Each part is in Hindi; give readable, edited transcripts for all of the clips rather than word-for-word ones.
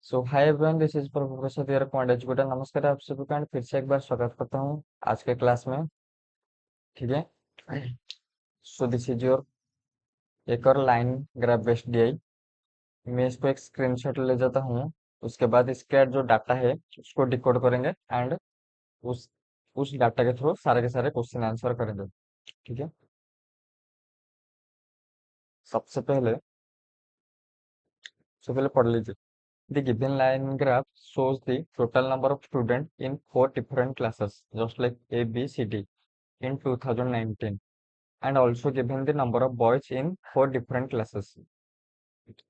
So hi everyone, this is professor your command educator. नमस्कार आप सभी का फिर से एक बार स्वागत करता हूँ आज के क्लास में। ठीक है। सो दिस इज योर एक और लाइन ग्राफ बेस्ड डीआई। मैं इसको एक स्क्रीनशॉट ले जाता हूँ। उसके बाद इसका जो डाटा है उसको डिकोड करेंगे एंड उस उस डाटा के थ्रू सारे के सारे क्वेश्चन आंसर करेंगे। ठीक है। सबसे पहले सबसे पहले पढ़ लीजिए। The given line graph shows the total number of students in four different classes, just like A, B, C, D, in 2019, and also given the number of boys in four different classes।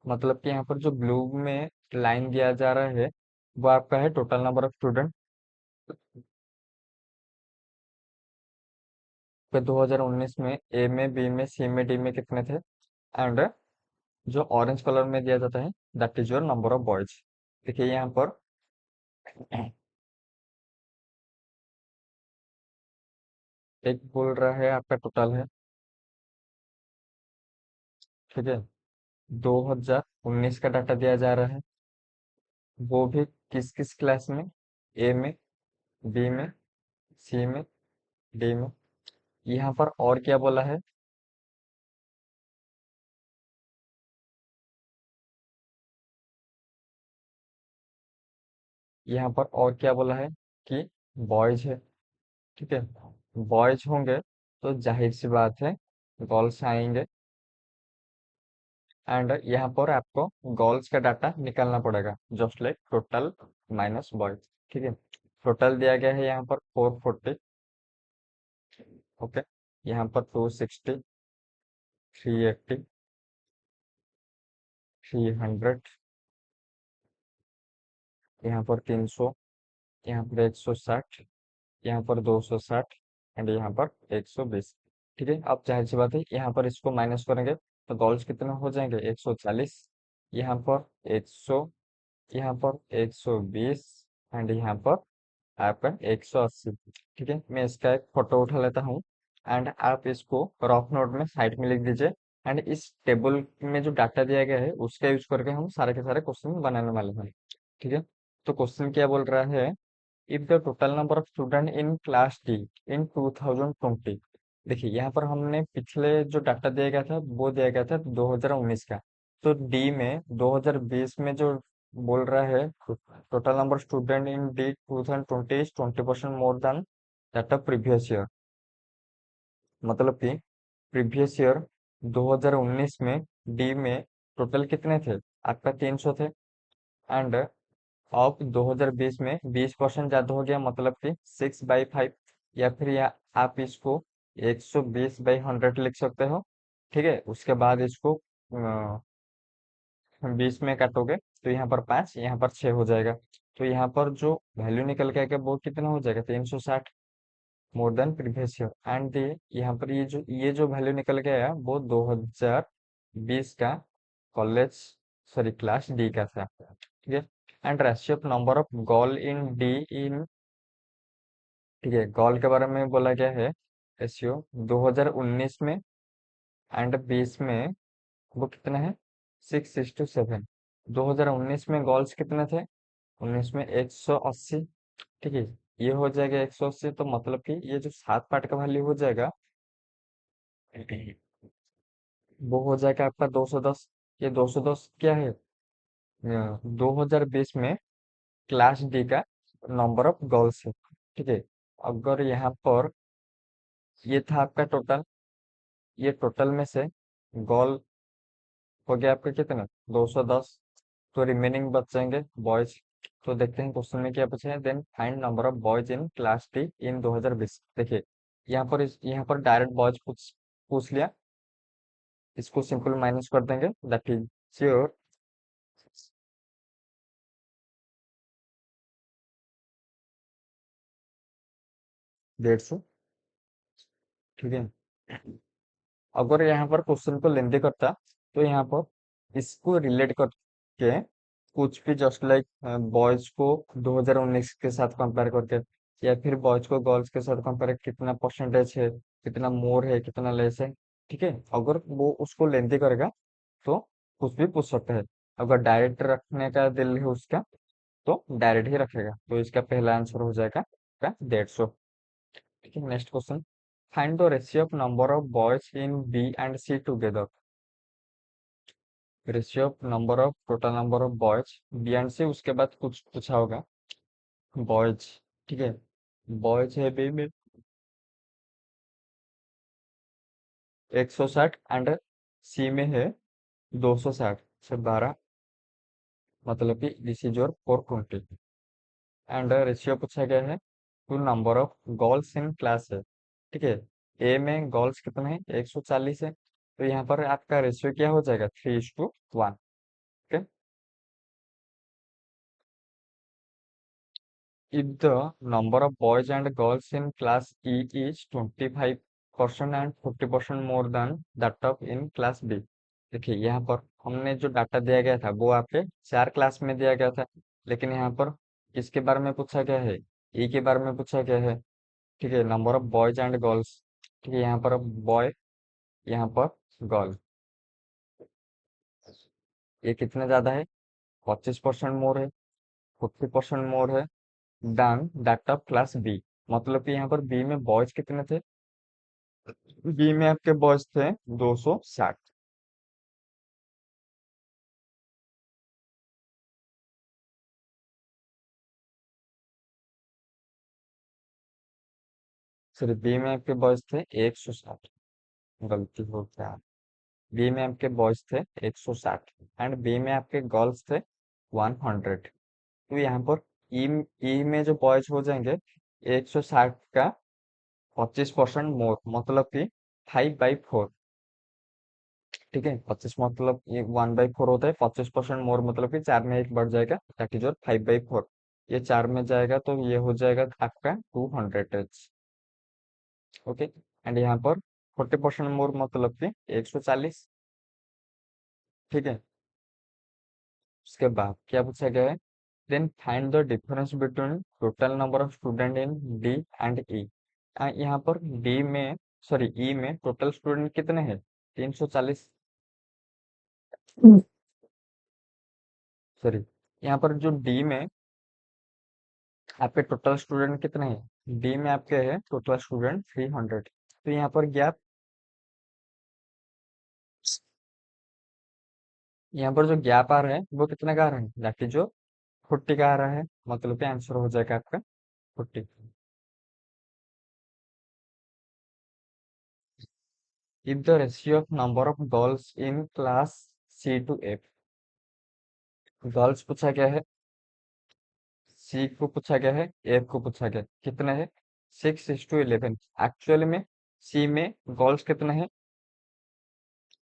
मतलब कि यहाँ पर जो ब्लू में लाइन दिया जा रहा है वो आपका है टोटल नंबर ऑफ स्टूडेंट पे 2019 में ए में, बी में, सी में, डी में कितने थे। एंड जो ऑरेंज कलर में दिया जाता है that is your number of boys. देखिए यहाँ पर एक बोल रहा है आपका टोटल है। ठीक है। 2019 का डाटा दिया जा रहा है, वो भी किस किस क्लास में, ए में, बी में, सी में, डी में। यहाँ पर और क्या बोला है, यहाँ पर और क्या बोला है कि बॉयज है। ठीक है। बॉयज होंगे तो जाहिर सी बात है गर्ल्स आएंगे। एंड यहाँ पर आपको गर्ल्स का डाटा निकालना पड़ेगा, just like total minus boys. ठीक है। टोटल दिया गया है यहाँ पर 440। ओके। यहाँ पर 260, 380, 300, यहाँ पर 300, यहाँ पर 160, यहाँ पर 260 एंड यहाँ पर 120। ठीक है। अब जाहिर सी बात है यहाँ पर इसको माइनस करेंगे तो गर्ल्स कितने हो जाएंगे, 140, यहाँ पर 100, यहाँ पर 120 एंड यहाँ पर आपका 180। ठीक है। मैं इसका एक फोटो उठा लेता हूँ एंड आप इसको रफ नोट में साइड में लिख दीजिए। एंड इस टेबल में जो डाटा दिया गया है उसका यूज करके हम सारे के सारे क्वेश्चन बनाने वाले हैं। ठीक है। तो क्वेश्चन क्या बोल रहा है, if the total number of student in class D in 2020। देखिए यहाँ पर हमने पिछले जो डाटा दिया गया था वो दिया गया था 2019 का। तो डी में 2020 में जो बोल रहा है total number student in D 2020 is 20% more than that of previous year. मतलब कि प्रीवियस ईयर 2019 में डी में टोटल कितने थे, आपका 300 थे। एंड अब 2020 में 20% ज्यादा हो गया, मतलब कि 6/5। या फिर या आप इसको 120/100 लिख सकते हो। ठीक है। उसके बाद इसको 20 में काटोगे तो यहाँ पर 5, यहाँ पर 6 हो जाएगा। तो यहाँ पर जो वैल्यू निकल के आएगा वो कितना हो जाएगा, 360 more than previous year. And यहाँ पर ये जो वैल्यू निकल के आया वो 2020 का कॉलेज, सॉरी क्लास डी का था। ठीक है। And ratio of number of girl in D in, ठीक है, गर्ल के बारे में बोला गया है रेशियो 2019 में एंड 20 में वो कितने हैं, 6:7। 2019 में गर्ल्स कितने थे, 19 में 180। ठीक है। ये हो जाएगा 180, तो मतलब कि ये जो 7 पार्ट का वैल्यू हो जाएगा वो हो जाएगा आपका 210। ये 210 क्या है, 2020 में क्लास डी का नंबर ऑफ गर्ल्स है। ठीक है। अगर यहाँ पर ये था आपका टोटल, ये टोटल में से गर्ल हो गया आपका कितना, 210। तो रिमेनिंग बच जाएंगे बॉयज। तो देखते हैं क्वेश्चन में क्या पूछा है, then find number of boys in class D in 2020। देखिए यहाँ पर डायरेक्ट बॉयज पूछ लिया, इसको सिंपल माइनस कर देंगे दैट इज श्योर 150। ठीक है। अगर यहाँ पर क्वेश्चन को लेंदी करता तो यहाँ पर इसको रिलेट करके कुछ भी जस्ट लाइक बॉयज को 2019 के साथ कंपेयर करके, या फिर बॉयज को गर्ल्स के साथ कंपेयर, कितना परसेंटेज है, कितना मोर है, कितना लेस है। ठीक है। अगर वो उसको लेंदी करेगा तो कुछ भी पूछ सकता है। अगर डायरेक्ट रखने का दिल है उसका तो डायरेक्ट ही रखेगा, तो इसका पहला आंसर हो जाएगा का 150। ठीक है, next question. Find the ratio of number of boys in B and C together. Ratio of number of total number of boys B and C, उसके बाद कुछ पूछा होगा बॉयज। ठीक है, बॉयज है बी में 160 एंड सी में है 260 से 12, मतलब कि this is your 420। And ratio पूछा गया है to number of girls in class है। ठीक है, ए में गर्ल्स कितने हैं 140 है, तो यहाँ पर आपका रेशियो क्या हो जाएगा 3:1। Okay, if the number of boys and girls in class E is 25% and 40% more than that of in class B। देखिए यहाँ पर हमने जो डाटा दिया गया था वो आपके 4 क्लास में दिया गया था, लेकिन यहाँ पर किसके बारे में पूछा गया है, ई के बारे में पूछा गया है। ठीक है, number of boys and girls. ठीक है, यहाँ पर बॉय, यहाँ पर गर्ल, ये कितना ज्यादा है 25% मोर है, 40% मोर है than that of class B. मतलब कि यहाँ पर बी में बॉयज कितने थे, बी में आपके बॉयज थे 260। सॉरी, बी में आपके बॉयज थे 160, गलती हो गया। बी में आपके बॉयज थे 160 एंड बी में आपके गर्ल्स थे 100। तो यहाँ पर ई ई में जो बॉयज हो जाएंगे 160 का 25% मोर, मतलब कि 5/4। ठीक है, 25 मतलब ये 1/4 होता है, 25% मोर मतलब कि 4 में 1 बढ़ जाएगा, दैट इज और 5/4। ये 4 में जाएगा तो ये हो जाएगा आपका 200 एच। ओके, एंड यहाँ पर 40% मोर मतलब कि 140। ठीक है, उसके बाद क्या पूछा गया है, then find the difference between total number of student in D and E. यहाँ पर डी में, सॉरी ई में टोटल स्टूडेंट कितने हैं 340। सॉरी, यहाँ पर जो डी में आपके टोटल स्टूडेंट कितने हैं, डी में आपके हैं टोटल स्टूडेंट 300। तो यहाँ पर गैप, यहाँ पर जो गैप आ रहा है वो कितने का आ रहा है, दैट इज जो 40 का आ रहा है, मतलब कि आंसर हो जाएगा आपका 40। If the ratio of number of girls in class C to F. Girls पूछा गया है, सी को पूछा गया है, एफ को पूछा गया है। कितने है 6:11। एक्चुअली में सी में गर्ल्स कितने हैं,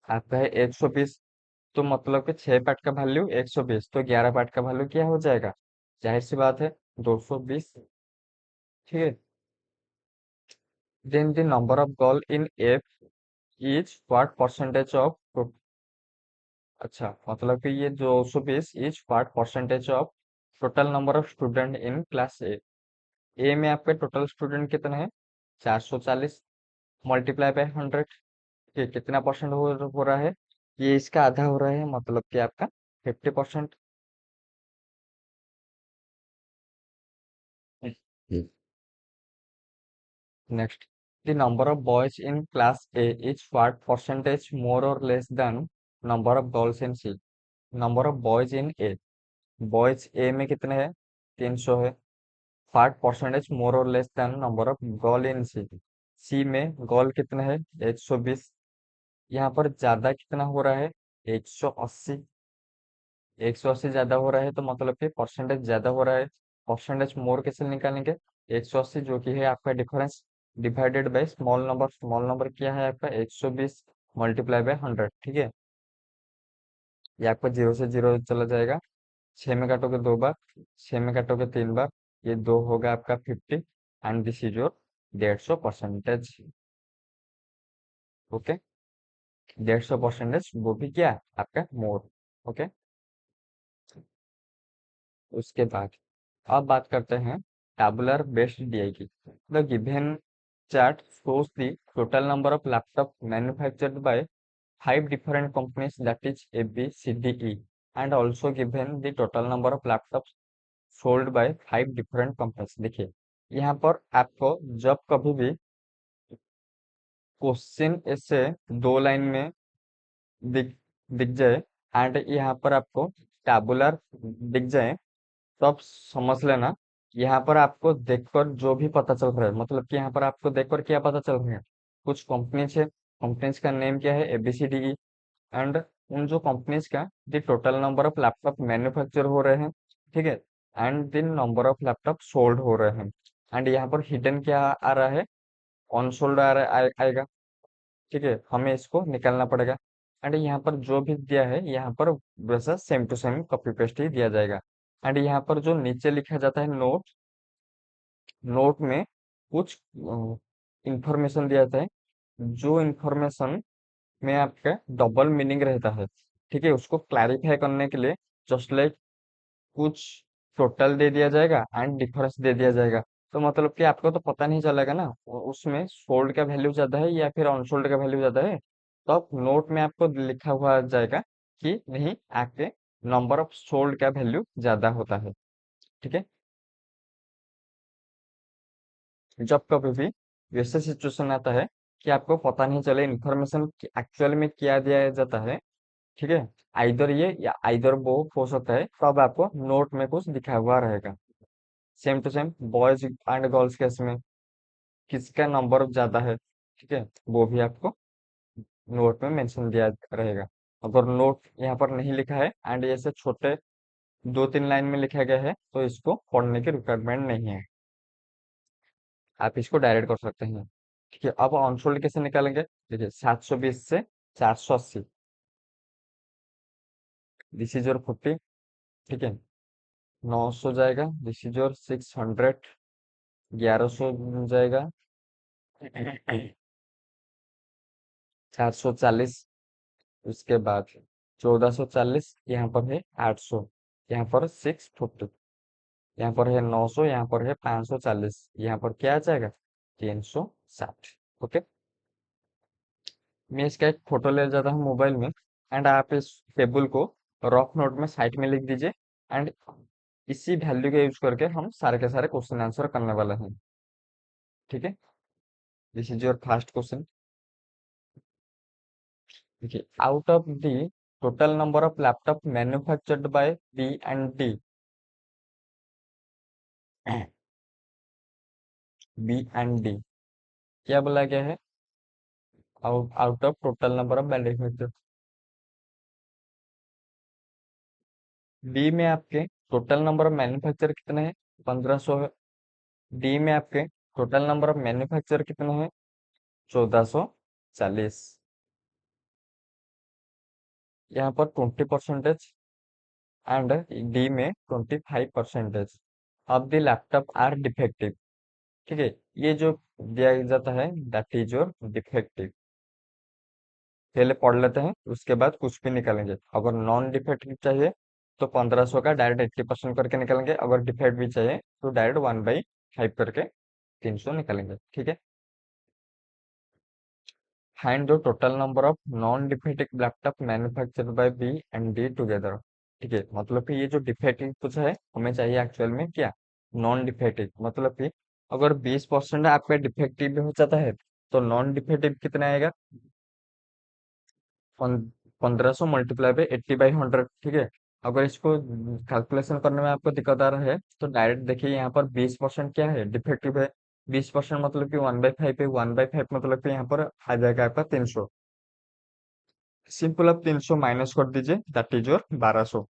आपका है 120, तो मतलब कि 6 पार्ट का वैल्यू 120, तो 11 पार्ट का वैल्यू क्या हो जाएगा, जाहिर सी बात है 220। ठीक है, then the number of girl in F is what percentage of, अच्छा मतलब कि ये 220 is what percentage of total number of student in class A. A में आपके टोटल स्टूडेंट कितने हैं 440, मल्टीप्लाई बाय 100। ये कितना परसेंट हो रहा है, ये इसका आधा हो रहा है, मतलब कि आपका 50%। Next, the number of boys in class A is what percentage more or less than number of girls in C? Number of boys in A, boys A में कितने हैं 300 है, what percentage more or less than number of girl in C? C में गर्ल कितने हैं 120, यहाँ पर ज्यादा कितना हो रहा है 180। 180 ज्यादा हो रहा है तो मतलब कि परसेंटेज ज्यादा हो रहा है, परसेंटेज मोर कैसे निकालेंगे, 180 जो कि है आपका difference divided by small number, small number क्या है आपका 120 मल्टीप्लाई बाय 100। ठीक है, ये आपका 0 से 0 चला जाएगा, 6 में काटोगे 2 बार, 6 में काटोगे 3 बार, ये 2 होगा आपका 50 and this is your 150%। Okay, 150% वो भी क्या आपका मोर। ओके, उसके बाद अब बात करते हैं टैबुलर बेस्ड डीआई की। The given chart shows the total number of laptop manufactured by 5 different companies, that is A, B, C, D, E। And also given the total number of laptop sold bye 5 different companies. देखिए यहाँ पर आपको जब कभी भी क्वेश्चन ऐसे 2 लाइन में दिख दिख जाए एंड यहाँ पर आपको टैबुलर दिख जाए, तो आप समझ लेना यहाँ पर आपको देखकर जो भी पता चल रहा है, मतलब कि यहाँ पर आपको देखकर क्या पता चल रहा है, कुछ कंपनीज है, कंपनीज का नेम क्या है, ABCDE, एंड उन जो कंपनीज का the total number of laptop manufacture हो रहे हैं, ठीक है, and the number of laptop sold हो रहे हैं। एंड यहाँ पर हिडन क्या आ रहा है, ऑन सोल्ड आ रहा आएगा, ठीक है, हमें इसको निकालना पड़ेगा। एंड यहाँ पर जो भी दिया है यहाँ पर वैसा same to same copy paste ही दिया जाएगा। एंड यहाँ पर जो नीचे लिखा जाता है नोट, नोट में कुछ इंफॉर्मेशन दिया जाता है, जो इंफॉर्मेशन में आपका डबल मीनिंग रहता है, ठीक है, उसको क्लैरिफाई करने के लिए जस्ट लाइक कुछ टोटल दे दिया जाएगा एंड डिफरेंस दे दिया जाएगा। तो मतलब कि आपको तो पता नहीं चलेगा ना उसमें सोल्ड का वैल्यू ज्यादा है या फिर अनसोल्ड का वैल्यू ज्यादा है। तो आप नोट में आपको लिखा हुआ जाएगा कि नहीं, आपके नंबर ऑफ सोल्ड का वैल्यू ज्यादा होता है, ठीक है। जब कभी भी वैसे सिचुएशन आता है कि आपको पता नहीं चले इन्फॉर्मेशन एक्चुअल में क्या दिया जाता है, ठीक है, आइदर ये या आइदर वो हो सकता है, तो अब आपको नोट में कुछ दिखा हुआ रहेगा। Same to same boys and girls case में किसका नंबर ज्यादा है, ठीक है, वो भी आपको नोट में मेंशन दिया रहेगा। अगर नोट यहाँ पर नहीं लिखा है एंड ऐसे छोटे 2-3 लाइन में लिखा गया है, तो इसको पढ़ने की रिक्वायरमेंट नहीं है, आप इसको डायरेक्ट कर सकते हैं, ठीक है। अब ऑनसोल्ड कैसे निकालेंगे, देखिए 720 से 480, दिस इज योर 50, ठीक है, 900 जाएगा, दिस इज योर 600, 1100 जाएगा, 440, उसके बाद 1440, यहाँ पर है 800, यहाँ पर 650, यहाँ पर है 900, यहाँ पर है 540, यहाँ पर क्या आ जाएगा, 360। ओके, मैं इसका एक फोटो ले जाता हूँ मोबाइल में, एंड आप इस टेबल को रफ नोट में साइड में लिख दीजिए, एंड इसी वैल्यू का यूज करके हम सारे के सारे क्वेश्चन आंसर करने वाले हैं, ठीक है। This is your first question. देखिए out of the total number of laptop manufactured by B&D, B&D क्या बोला गया है, out of total number of manufacture, B में आपके टोटल नंबर ऑफ मैन्युफैक्चर कितने हैं, 1500 है। डी में आपके टोटल नंबर ऑफ मैन्युफैक्चर कितने हैं, 1440। यहाँ पर 20% एंड डी में 25% of the laptop are defective, ठीक है, ये जो दिया जाता है दैट इज योर डिफेक्टिव। पहले पढ़ लेते हैं, उसके बाद कुछ भी निकालेंगे। अगर नॉन डिफेक्टिव चाहिए तो 1500 का डायरेक्ट 80% करके निकालेंगे, अगर डिफेक्ट भी चाहिए तो डायरेक्ट 1/5 करके 300 निकालेंगे, ठीक है। Find the total number of non defective laptop manufactured by B&D together, ठीक है, मतलब कि ये जो डिफेक्टिव पूछा है हमें चाहिए एक्चुअल में क्या, नॉन डिफेक्टिव, मतलब कि अगर 20% आपका डिफेक्टिव भी हो जाता है तो नॉन डिफेक्टिव कितना आएगा, 1500 मल्टीप्लाई बाई 80/100, ठीक है। अगर इसको कैलकुलेशन करने में आपको दिक्कत आ रहा है तो डायरेक्ट देखिए यहाँ पर 20% क्या है, डिफेक्टिव है। 20% मतलब कि 1/5 है, 1/5 मतलब कि यहाँ पर आ जाएगा आपका 300। सिंपल, आप 300 माइनस कर दीजिए, दैट इज योर 1200,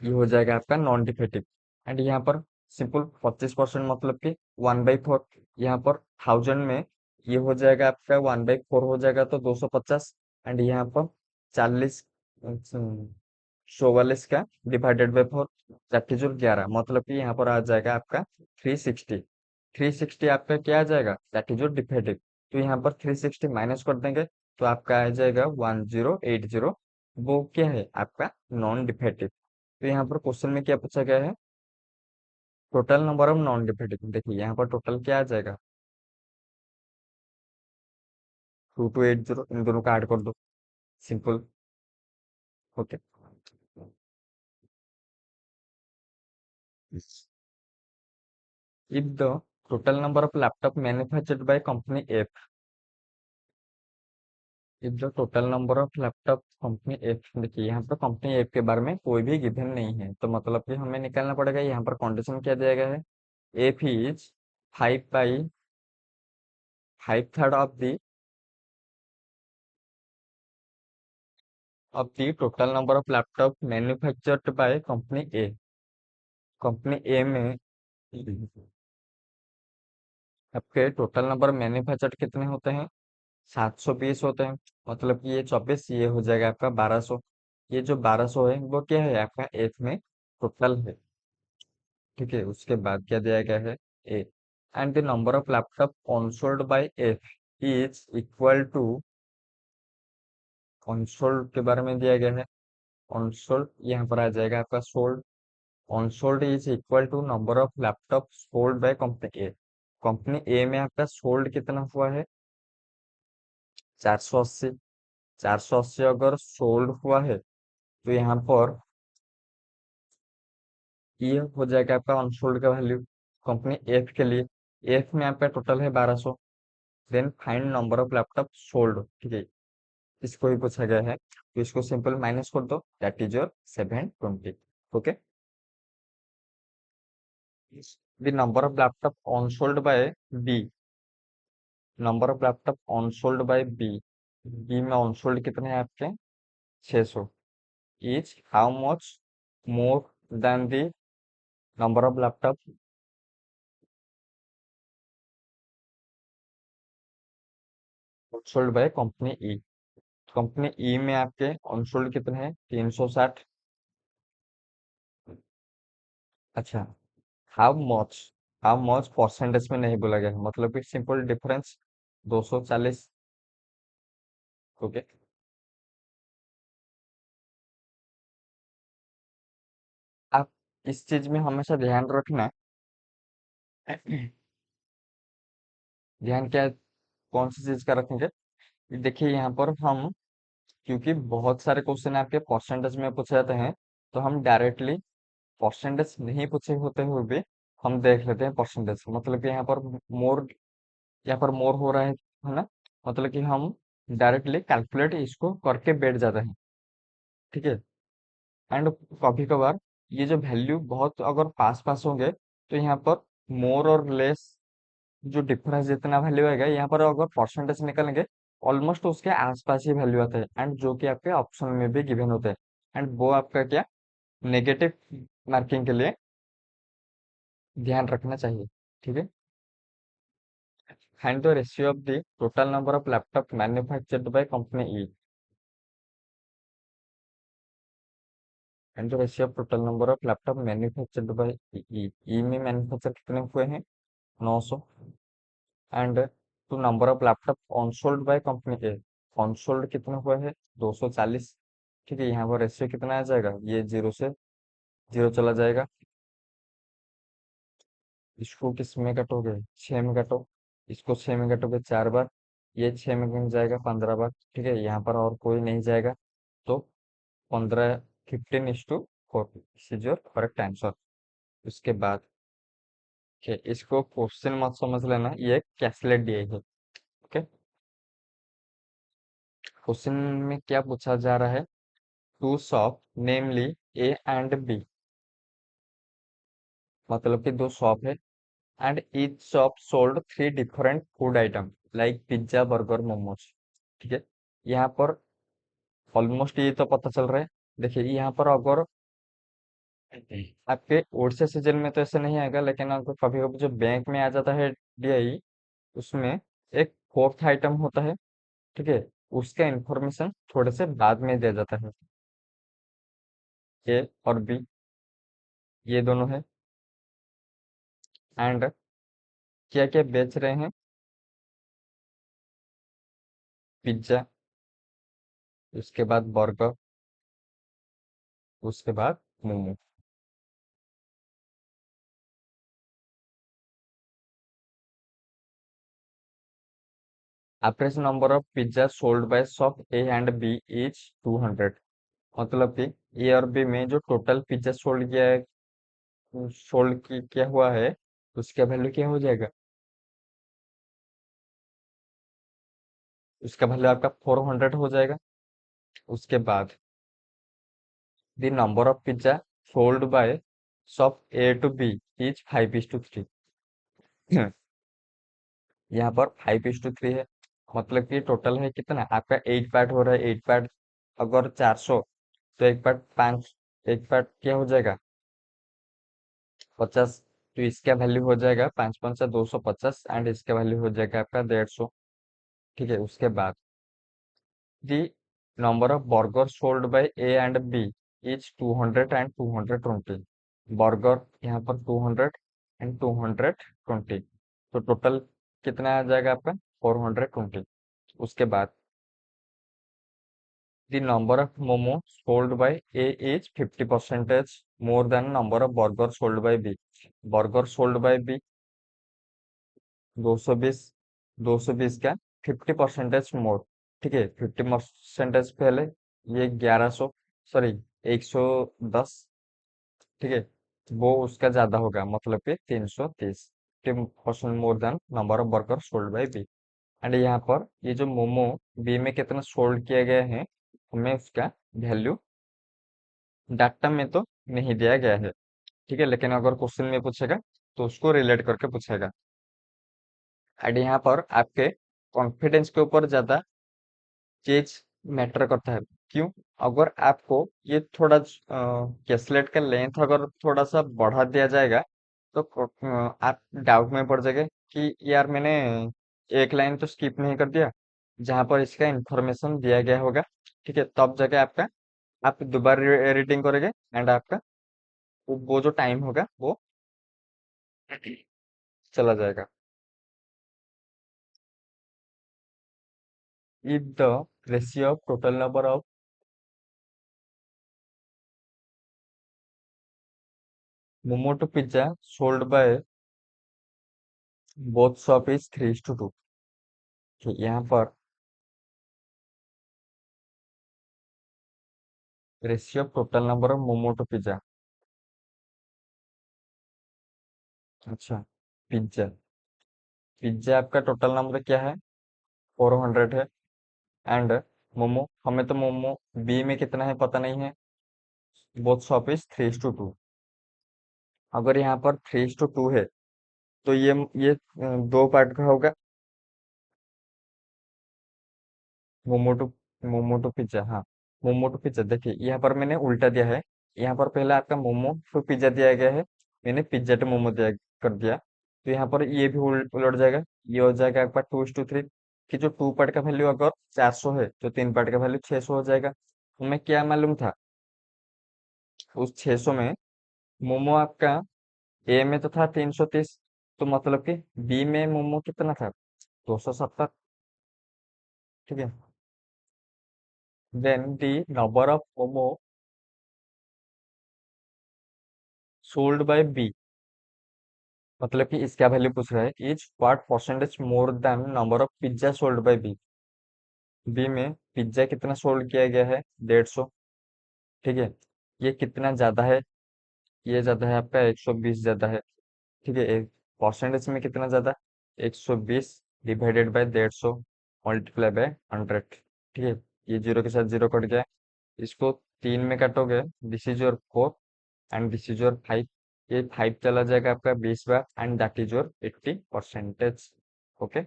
ये हो जाएगा आपका नॉन डिफेक्टिव। एंड यहाँ पर सिंपल 25% मतलब कि 1/4, यहाँ पर 1000 में ये हो जाएगा आपका 1/4 हो जाएगा तो 250, एंड यहाँ पर 40 44 का divided by 4, that is your 11, मतलब कि यहाँ पर आ जाएगा आपका 360। 360 आपका क्या आ जाएगा, दैट इज योर डिफेक्टिव। तो यहाँ पर 360 माइनस कर देंगे तो आपका आ जाएगा 1080, वो क्या है आपका नॉन डिफेक्टिव। तो यहाँ पर क्वेश्चन में क्या पूछा गया है, total number of non defective, देखिए यहाँ पर टोटल क्या आ जाएगा, 2280, इन दोनों का ऐड कर दो, simple, okay. If the total number of laptop manufactured by company F, if the total number of laptop company F, देखिए यहाँ पर कंपनी F के बारे में कोई भी गिवन नहीं है, तो मतलब कि हमें निकालना पड़ेगा। यहाँ पर कंडीशन क्या दिया गया है, F is 5/5 of the total number of laptop manufactured by company A. Company A में आपके टोटल नंबर मैन्युफैक्चर्ड कितने होते हैं, 720 होते हैं। मतलब कि ये 24, ये हो जाएगा आपका 1200। ये जो 1200 है वो क्या है, आपका एफ में टोटल है। ठीक है, उसके बाद क्या दिया गया है, A and the number of laptop unsold by F is equal to, unsold के बारे में दिया गया है, ऑनसोल्ड यहाँ पर आ जाएगा आपका sold. Unsold is equal to number of laptop sold by company A. Company A में आपका सोल्ड कितना हुआ है, 480। 480 अगर सोल्ड हुआ है तो यहाँ पर ये हो जाएगा आपका अनसोल्ड का वैल्यू कंपनी एफ के लिए। एफ में आपका टोटल है 1200। Then find number of laptop sold, ठीक है, इसको ही पूछा गया है, तो इसको सिंपल माइनस कर दो, that is your 720। Okay. The number of laptop unsold by B, number of laptop unsold by B, B में अनसोल्ड कितने हैं आपके, 600, is how much more than the number of laptop unsold by company E. Company E में आपके अनसोल्ड कितने हैं, 360। अच्छा, how much, how much percentage में नहीं बोला गया है, मतलब कि सिंपल डिफरेंस 240। ओके। आप इस चीज में हमेशा ध्यान रखना, ध्यान क्या, कौन सी चीज का रखेंगे, देखिए यहाँ पर हम, क्योंकि बहुत सारे क्वेश्चन आपके परसेंटेज में पूछे जाते हैं, तो हम डायरेक्टली परसेंटेज नहीं पूछे होते हुए भी हम देख लेते हैं परसेंटेज। मतलब कि यहाँ पर मोर, यहाँ पर मोर हो रहा है ना, मतलब कि हम डायरेक्टली कैलकुलेट इसको करके बैठ जाते हैं। ठीक है। एंड कभी कभार ये जो वैल्यू बहुत अगर पास पास होंगे, तो यहाँ पर मोर और लेस जो डिफरेंस जितना वैल्यू आएगा, यहाँ पर अगर परसेंटेज निकालेंगे, ऑलमोस्ट उसके आसपास ही वैल्यू आता है, एंड जो कि आपके ऑप्शन में भी गिवन होते हैं, एंड वो आपका क्या, नेगेटिव मार्किंग के लिए ध्यान रखना चाहिए। ठीक है। Find the ratio of the total number of laptop manufactured by company E, and the ratio of total number of laptop manufactured by E. E में मैन्युफैक्चर कितने हुए हैं, 900। And to number of laptop unsold by company A, unsold कितने हुए हैं, 240। ठीक है, यहाँ पर रेशियो कितना आ जाएगा, ये जीरो से जीरो चला जाएगा। इसको किस में कटोगे, 6 में कटो। इसको 6 में कटोगे 4 बार, ये 6 में कट जाएगा 15 बार। ठीक है, यहाँ पर और कोई नहीं जाएगा, तो 15, 15:4 इज योर करेक्ट आंसर। उसके बाद इसको क्वेश्चन मत समझ लेना, ये कैलकुलेट दिए है। ओके। क्वेश्चन में क्या पूछा जा रहा है, two shop namely A and B, मतलब कि दो शॉप है, and each shop sold three different food item like pizza, burger, momos. ठीक है, यहाँ पर ऑलमोस्ट ये तो पता चल रहा है। देखिए यहाँ पर अगर आपके ओडिशा सीजन में तो ऐसे नहीं आएगा, लेकिन अगर कभी कभी जो बैंक में आ जाता है डीआई, उसमें एक फोर्थ आइटम होता है। ठीक है, उसका इंफॉर्मेशन थोड़े से बाद में दिया जाता है। ए और बी ये दोनों है, एंड क्या क्या बेच रहे हैं, पिज्जा, उसके बाद बर्गर, उसके बाद momo. Average number of pizza sold by shop A and B is 200। मतलब कि ए और बी में जो टोटल पिज्जा सोल्ड किया है, सोल्ड की क्या हुआ है, उसका वैल्यू क्या हो जाएगा? उसका वैल्यू आपका 400 हो जाएगा। उसके बाद the number of pizza sold by shop A to B is 5:3। यहाँ पर 5:3 है। मतलब कि टोटल है कितना आपका, 8 पार्ट हो रहा है। 8 पार्ट अगर 400, तो 1 पार्ट 5, 1 पार्ट क्या हो जाएगा, 50। तो इसका वैल्यू हो जाएगा 5×5 = 250 एंड इसका वैल्यू हो जाएगा आपका 150। ठीक है। उसके बाद the number of burger sold by A and B is 200 and 220। Burger यहाँ पर 200 एंड 220, तो टोटल कितना आ जाएगा आपका, 420। उसके बाद the number of momo sold by A is 50% more than number of burger sold by B. Burger sold by B 220, 220 का 50% मोर। ठीक है। 50% पहले ये 1100, सॉरी 110। ठीक है। वो उसका ज्यादा होगा, मतलब कि 330, 50% more than number of burger sold by B. And यहाँ पर ये जो मोमो बी में कितना सोल्ड किया गया है, हमें उसका वैल्यू डाटा में तो नहीं दिया गया है। ठीक है। लेकिन अगर क्वेश्चन में पूछेगा तो उसको रिलेट करके पूछेगा। एंड यहाँ पर आपके कॉन्फिडेंस के ऊपर ज्यादा चीज मैटर करता है। क्यों? अगर आपको ये थोड़ा कैसलेट का लेंथ अगर थोड़ा सा बढ़ा दिया जाएगा, तो आप डाउट में पड़ जाएंगे कि यार मैंने एक लाइन तो स्किप नहीं कर दिया जहां पर इसका इंफॉर्मेशन दिया गया होगा। ठीक है। तब जगह आपका, आप दोबारा रीडिंग करेंगे एंड आपका वो जो टाइम होगा वो चला जाएगा। if the ratio of total number of momo to pizza sold by both shop is 3:2। यहाँ पर ratio of total number of momo to pizza. अच्छा, पिज्जा, पिज्जा आपका टोटल नंबर क्या है, 400 है। एंड मोमो, हमें तो मोमो बी में कितना है पता नहीं है। Both shop is 3:2। अगर यहाँ पर 3:2 है, तो ये दो पार्ट का होगा। मोमोटो, मोमोटो पिज्जा, हाँ। मोमोटो पिज्जा देखिए यहाँ पर मैंने उल्टा दिया है। यहाँ पर पहले आपका मोमो टू पिज्जा दिया गया है, मैंने पिज्जा टू मोमो दिया कर दिया। तो यहाँ पर ये भी उलट जाएगा। ये हो जाएगा आपका 2:3, कि जो 2 पार्ट का वैल्यू अगर 400 है तो 3 पार्ट का वैल्यू 600 हो जाएगा। हमें क्या मालूम था, उस 600 में मोमो आपका ए में तो था 330, तो मतलब कि बी में मोमो कितना था, 270। ठीक है। Then the number of momo sold by B, मतलब कि इसका वैल्यू पूछ रहा है, is what percentage more than number of pizza sold by B. B में पिज्जा कितना सोल्ड किया गया है, 150। ठीक है। ये कितना ज्यादा है, ये ज्यादा है आपका 120 ज्यादा है। ठीक है। एक परसेंटेज में कितना ज्यादा, 120 डिवाइडेड बाय 150 मल्टीप्लाई बाय 100। ठीक है। ये जीरो के साथ जीरो कट गया। इसको 3 में काटोगे, this is your 4 and this is your 5। ये 5 चला जाएगा आपका 20 बार and that is your 80%। Okay.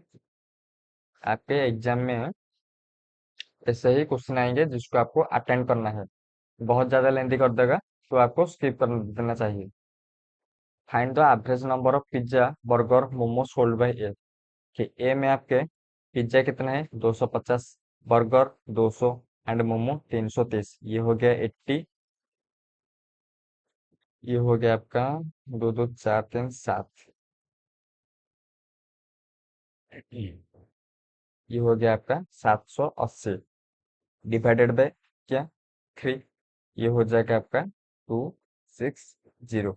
आपके एग्जाम में ऐसे ही क्वेश्चन आएंगे जिसको आपको अटेंड करना है। बहुत ज्यादा लेंथी कर देगा तो आपको स्किप कर देना चाहिए। Find the average number of pizza burger momo sold by A. कि ए में आपके पिज्जा कितना है, 250, बर्गर 200 एंड मोमो 330। ये हो गया 80। ये हो गया आपका 2 2 4 3 7। ये हो गया आपका 780 डिवाइडेड बाय क्या, 3। ये हो जाएगा आपका 260।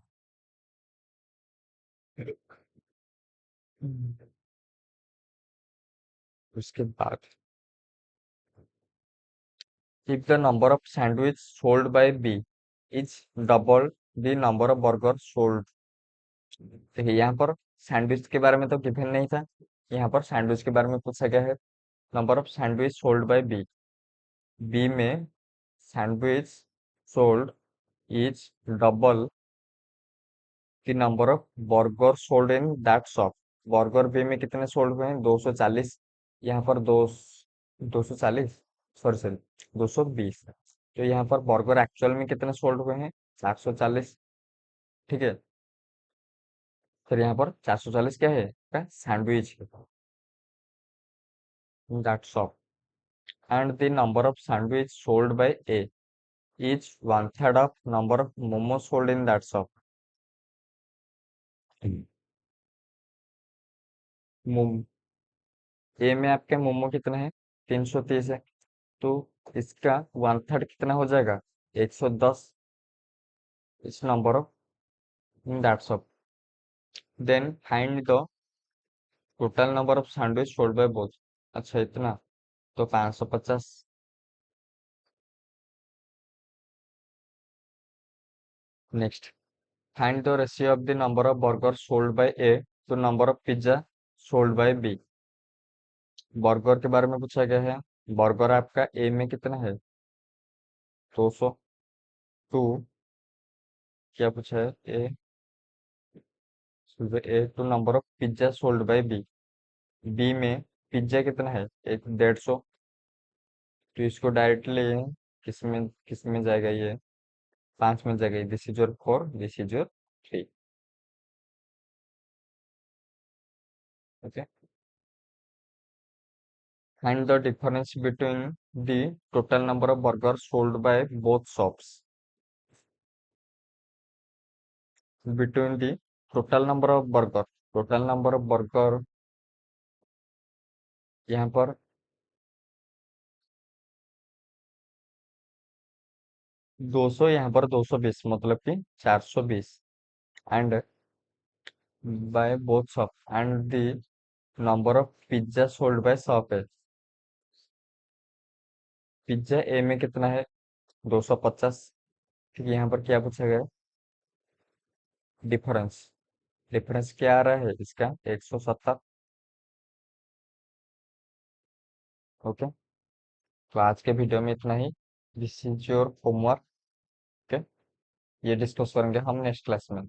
उसके बाद if the number of sandwich sold by B is double the number of burger sold। देखिए यहाँ पर सैंडविच के बारे में तो गिवन नहीं था, यहाँ पर सैंडविच के बारे में पूछा गया है। Number of sandwich sold by B, B में sandwich sold is double the number of burger sold in that shop. Burger B में कितने सोल्ड हुए हैं? 240। यहाँ पर 240, सॉरी सॉरी 220। तो यहाँ पर बर्गर एक्चुअल में कितने सोल्ड हुए हैं? 440। ठीक है, फिर यहाँ पर 440 क्या है? Sandwich in that shop and the number of sandwich sold by A is one third of number of momos sold in that shop। मोम ए में आपके मोमो कितने हैं? 330 है, तो इसका वन थर्ड कितना हो जाएगा? 110 इस number of in that shop. Then find the total number of sandwich sold by both. अच्छा इतना, तो 550। Next, find the ratio of the number of burger sold by A to number of pizza sold by B. Burger के बारे में पूछा गया है। बर्गर आपका ए में कितना है? 200। टू क्या पूछा है? A to number of pizza sold by B, B में पिज्जा कितना है? एक 150। तो इसको डायरेक्टली किस में जाएगा? ये 5 में जाएगा। This is your 4, this is your 3। Okay, find the difference between the total number of burger sold by both shops. Between the total number of burger यहाँ पर 200, यहाँ पर 220, मतलब कि 420। And by both shop and the number of pizza sold by shop है। पिज्जा ए में कितना है? 250। ठीक है, यहाँ पर क्या पूछा गया? डिफरेंस। डिफरेंस क्या आ रहा है इसका? 170। ओके, तो आज के वीडियो में इतना ही। This is your homework. Okay, ये डिस्कस करेंगे हम नेक्स्ट क्लास में।